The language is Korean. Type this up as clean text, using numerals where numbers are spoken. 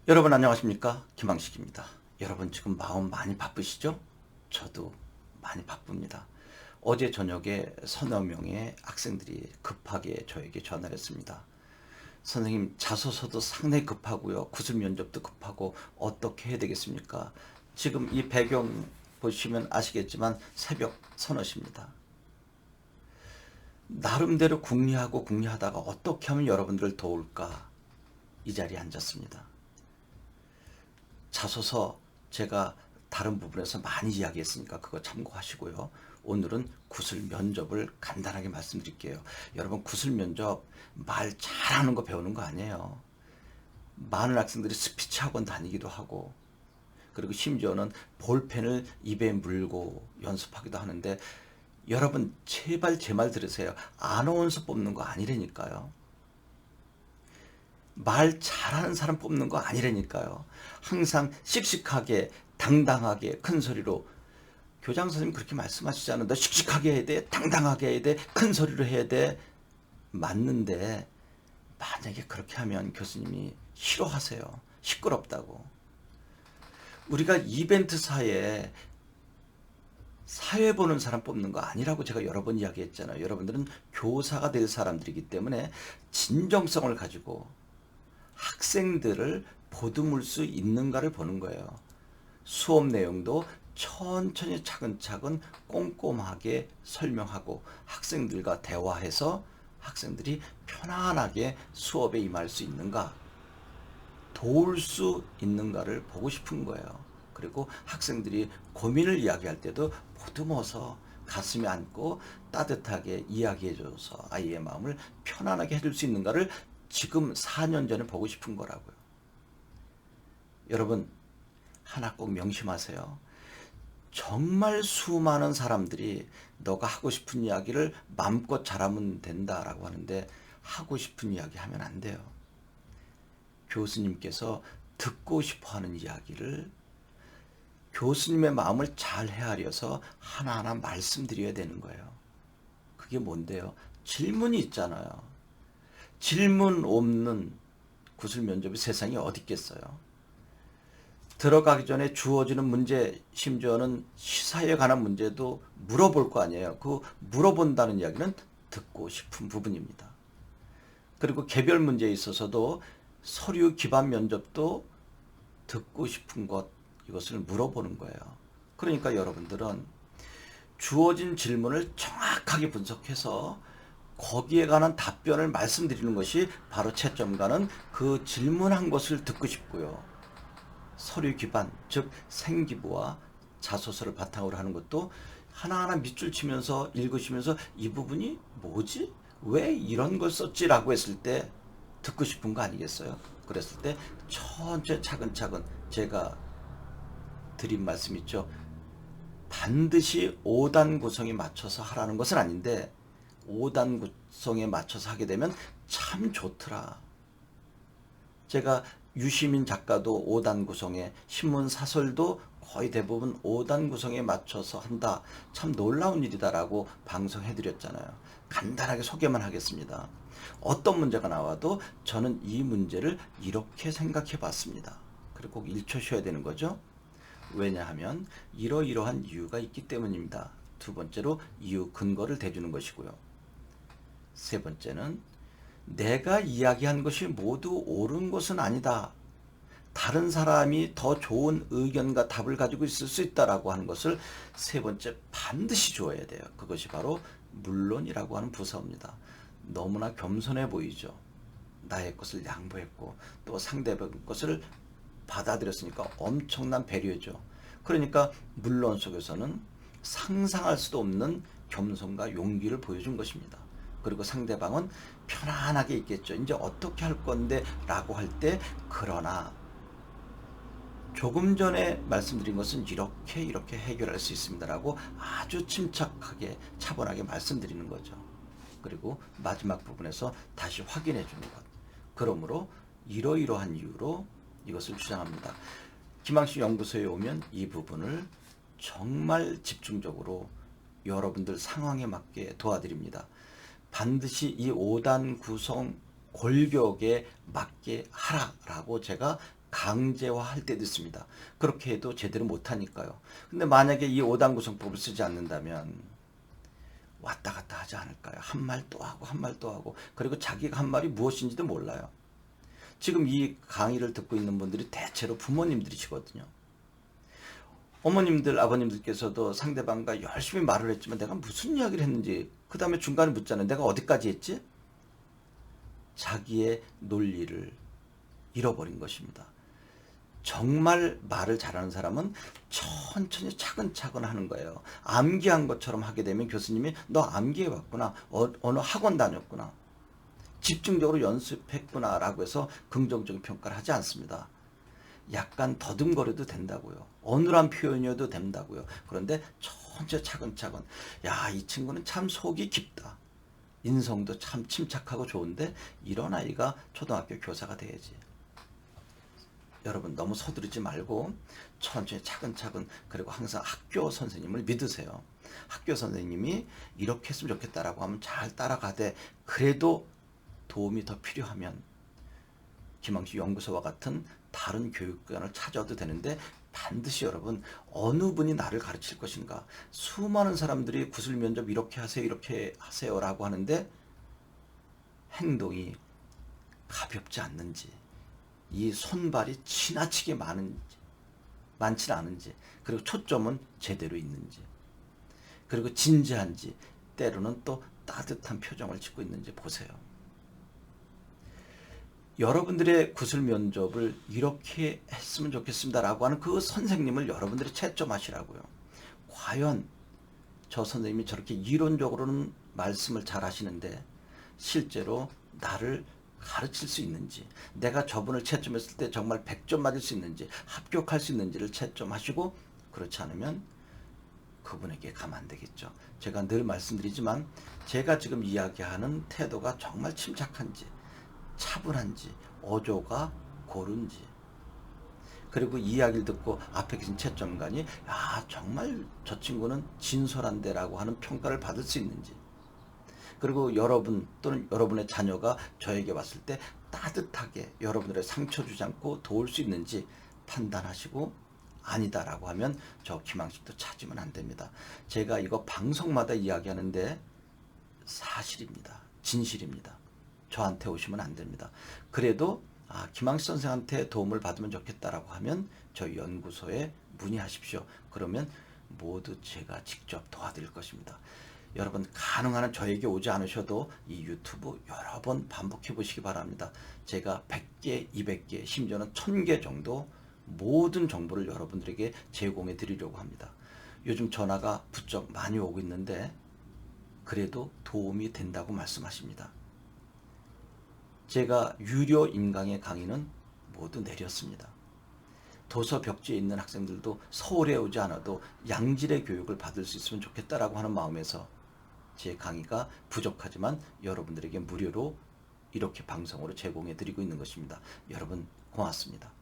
여러분 안녕하십니까? 김항식입니다. 여러분 지금 마음 많이 바쁘시죠? 저도 많이 바쁩니다. 어제 저녁에 서너 명의 학생들이 급하게 저에게 전화를 했습니다. 선생님, 자소서도 상당히 급하고요. 구술 면접도 급하고 어떻게 해야 되겠습니까? 지금 이 배경 보시면 아시겠지만 새벽 서너 시입니다. 나름대로 궁리하다가 어떻게 하면 여러분들을 도울까? 이 자리에 앉았습니다. 자소서 제가 다른 부분에서 많이 이야기했으니까 그거 참고하시고요. 오늘은 구술 면접을 간단하게 말씀드릴게요. 여러분, 구술 면접 말 잘하는 거 배우는 거 아니에요. 많은 학생들이 스피치 학원 다니기도 하고, 그리고 심지어는 볼펜을 입에 물고 연습하기도 하는데, 여러분 제발 제 말 들으세요. 아나운서 뽑는 거 아니라니까요. 말 잘하는 사람 뽑는 거 아니라니까요. 항상 씩씩하게 당당하게 큰 소리로, 교장 선생님 그렇게 말씀하시지 않는다. 씩씩하게 해야 돼, 당당하게 해야 돼, 큰 소리로 해야 돼. 맞는데 만약에 그렇게 하면 교수님이 싫어하세요. 시끄럽다고. 우리가 이벤트사에 사회 보는 사람 뽑는 거 아니라고 제가 여러 번 이야기했잖아요. 여러분들은 교사가 될 사람들이기 때문에 진정성을 가지고 학생들을 보듬을 수 있는가를 보는 거예요. 수업 내용도 천천히 차근차근 꼼꼼하게 설명하고 학생들과 대화해서 학생들이 편안하게 수업에 임할 수 있는가, 도울 수 있는가를 보고 싶은 거예요. 그리고 학생들이 고민을 이야기할 때도 보듬어서 가슴에 안고 따뜻하게 이야기해줘서 아이의 마음을 편안하게 해줄 수 있는가를 지금 4년 전에 보고 싶은 거라고요. 여러분, 하나 꼭 명심하세요. 정말 수많은 사람들이 너가 하고 싶은 이야기를 마음껏 잘하면 된다라고 하는데, 하고 싶은 이야기 하면 안 돼요. 교수님께서 듣고 싶어 하는 이야기를 교수님의 마음을 잘 헤아려서 하나하나 말씀드려야 되는 거예요. 그게 뭔데요? 질문이 있잖아요. 질문 없는 구술 면접이 세상에 어디 있겠어요? 들어가기 전에 주어지는 문제, 심지어는 시사에 관한 문제도 물어볼 거 아니에요. 그 물어본다는 이야기는 듣고 싶은 부분입니다. 그리고 개별 문제에 있어서도 서류 기반 면접도 듣고 싶은 것, 이것을 물어보는 거예요. 그러니까 여러분들은 주어진 질문을 정확하게 분석해서 거기에 관한 답변을 말씀드리는 것이 바로 채점가는 그 질문한 것을 듣고 싶고요. 서류 기반, 즉 생기부와 자소서를 바탕으로 하는 것도 하나하나 밑줄 치면서 읽으시면서 이 부분이 뭐지? 왜 이런 걸 썼지라고 했을 때 듣고 싶은 거 아니겠어요? 그랬을 때 천천히 차근차근, 제가 드린 말씀 있죠. 반드시 5단 구성에 맞춰서 하라는 것은 아닌데 5단 구성에 맞춰서 하게 되면 참 좋더라. 제가 유시민 작가도 5단 구성에, 신문 사설도 거의 대부분 5단 구성에 맞춰서 한다. 참 놀라운 일이다라고 방송해드렸잖아요. 간단하게 소개만 하겠습니다. 어떤 문제가 나와도 저는 이 문제를 이렇게 생각해 봤습니다. 그리고 꼭 1초 쉬어야 되는 거죠. 왜냐하면 이러이러한 이유가 있기 때문입니다. 두 번째로 이유 근거를 대주는 것이고요. 세 번째는 내가 이야기한 것이 모두 옳은 것은 아니다. 다른 사람이 더 좋은 의견과 답을 가지고 있을 수 있다라고 하는 것을 세 번째 반드시 줘야 돼요. 그것이 바로 물론이라고 하는 부서입니다. 너무나 겸손해 보이죠. 나의 것을 양보했고 또 상대방 것을 받아들였으니까 엄청난 배려죠. 그러니까 물론 속에서는 상상할 수도 없는 겸손과 용기를 보여준 것입니다. 그리고 상대방은 편안하게 있겠죠. 이제 어떻게 할 건데 라고 할 때, 그러나 조금 전에 말씀드린 것은 이렇게 해결할 수 있습니다라고 아주 침착하게 차분하게 말씀드리는 거죠. 그리고 마지막 부분에서 다시 확인해 주는 것. 그러므로 이러이러한 이유로 이것을 주장합니다. 김항식 연구소에 오면 이 부분을 정말 집중적으로 여러분들 상황에 맞게 도와드립니다. 반드시 이 5단 구성 골격에 맞게 하라라고 제가 강제화할 때도 있습니다. 그렇게 해도 제대로 못하니까요. 근데 만약에 이 5단 구성법을 쓰지 않는다면 왔다 갔다 하지 않을까요? 한 말 또 하고 한 말 또 하고, 그리고 자기가 한 말이 무엇인지도 몰라요. 지금 이 강의를 듣고 있는 분들이 대체로 부모님들이시거든요. 어머님들, 아버님들께서도 상대방과 열심히 말을 했지만 내가 무슨 이야기를 했는지, 그 다음에 중간에 묻잖아요. 내가 어디까지 했지? 자기의 논리를 잃어버린 것입니다. 정말 말을 잘하는 사람은 천천히 차근차근 하는 거예요. 암기한 것처럼 하게 되면 교수님이 너 암기해왔구나, 어느 학원 다녔구나, 집중적으로 연습했구나 라고 해서 긍정적인 평가를 하지 않습니다. 약간 더듬거려도 된다고요. 어눌한 표현이어도 된다고요. 그런데 천천히 차근차근, 야, 이 친구는 참 속이 깊다, 인성도 참 침착하고 좋은데 이런 아이가 초등학교 교사가 돼야지. 여러분 너무 서두르지 말고 천천히 차근차근, 그리고 항상 학교 선생님을 믿으세요. 학교 선생님이 이렇게 했으면 좋겠다라고 하면 잘 따라가되, 그래도 도움이 더 필요하면 김항식 연구소와 같은 다른 교육기관을 찾아도 되는데, 반드시 여러분 어느 분이 나를 가르칠 것인가. 수많은 사람들이 구술면접 이렇게 하세요 이렇게 하세요 라고 하는데 행동이 가볍지 않는지, 이 손발이 지나치게 많지 않은지, 그리고 초점은 제대로 있는지, 그리고 진지한지, 때로는 또 따뜻한 표정을 짓고 있는지 보세요. 여러분들의 구술 면접을 이렇게 했으면 좋겠습니다 라고 하는 그 선생님을 여러분들이 채점하시라고요. 과연 저 선생님이 저렇게 이론적으로는 말씀을 잘 하시는데 실제로 나를 가르칠 수 있는지, 내가 저분을 채점했을 때 정말 100점 맞을 수 있는지, 합격할 수 있는지를 채점하시고, 그렇지 않으면 그분에게 가면 안 되겠죠. 제가 늘 말씀드리지만 제가 지금 이야기하는 태도가 정말 침착한지, 차분한지, 어조가 고른지, 그리고 이야기를 듣고 앞에 계신 채점관이 야, 정말 저 친구는 진솔한데 라고 하는 평가를 받을 수 있는지, 그리고 여러분 또는 여러분의 자녀가 저에게 왔을 때 따뜻하게 여러분들의 상처 주지 않고 도울 수 있는지 판단하시고, 아니다라고 하면 저 김항식도 찾으면 안 됩니다. 제가 이거 방송마다 이야기하는데 사실입니다. 진실입니다. 저한테 오시면 안 됩니다. 그래도 김항식 선생한테 도움을 받으면 좋겠다라고 하면 저희 연구소에 문의하십시오. 그러면 모두 제가 직접 도와드릴 것입니다. 여러분 가능한 한 저에게 오지 않으셔도 이 유튜브 여러 번 반복해 보시기 바랍니다. 제가 100개, 200개, 심지어는 1000개 정도 모든 정보를 여러분들에게 제공해 드리려고 합니다. 요즘 전화가 부쩍 많이 오고 있는데 그래도 도움이 된다고 말씀하십니다. 제가 유료 인강의 강의는 모두 내렸습니다. 도서 벽지에 있는 학생들도 서울에 오지 않아도 양질의 교육을 받을 수 있으면 좋겠다라고 하는 마음에서 제 강의가 부족하지만 여러분들에게 무료로 이렇게 방송으로 제공해 드리고 있는 것입니다. 여러분 고맙습니다.